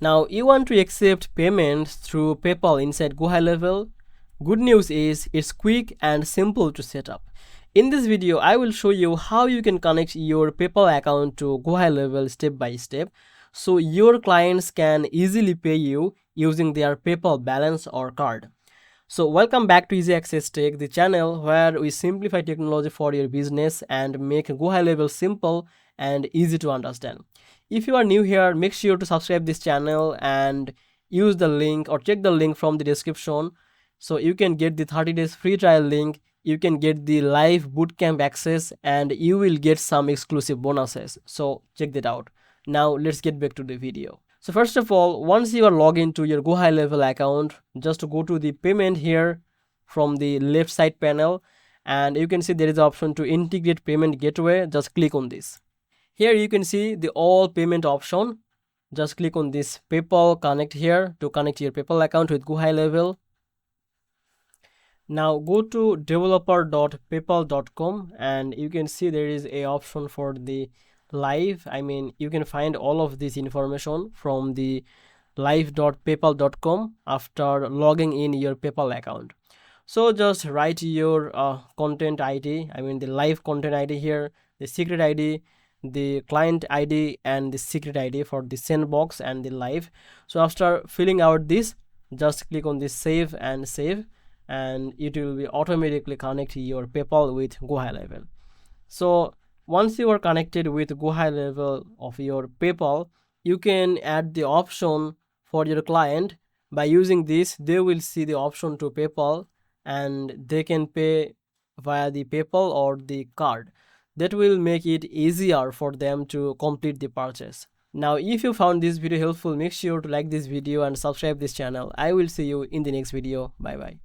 Now you want to accept payments through PayPal inside GoHighLevel. Good news is it's quick and simple to set up. In this video, I will show you how you can connect your PayPal account to GoHighLevel step by step, so your clients can easily pay you using their PayPal balance or card. So welcome back to Easy Access Tech, the channel where we simplify technology for your business and make GoHighLevel simple and easy to understand. If you are new here, make sure to subscribe this channel and use the link or check the link from the description, so you can get the 30 days free trial link, you can get the live bootcamp access, and you will get some exclusive bonuses. So check that out. Now let's get back to the video. So first of all, once you are logged into your GoHighLevel account, just go to the payment here from the left side panel, and you can see there is an option to integrate payment gateway. Just click on this. Here you can see the all payment option. Just click on this PayPal connect here to connect your PayPal account with GoHighLevel. Now go to developer.paypal.com and you can see there is a option for the live. You can find all of this information from the live.paypal.com after logging in your PayPal account. So just write your content ID, the live content ID here, the secret ID, the client ID, and the secret ID for the sandbox and the live. So after filling out this, just click on this save, and it will be automatically connect your PayPal with GoHighLevel. So once you are connected with GoHighLevel of your PayPal, you can add the option for your client. By using this, they will see the option to PayPal and they can pay via the PayPal or the card. That will make it easier for them to complete the purchase. Now if you found this video helpful, make sure to like this video and subscribe this channel. I will see you in the next video. Bye bye.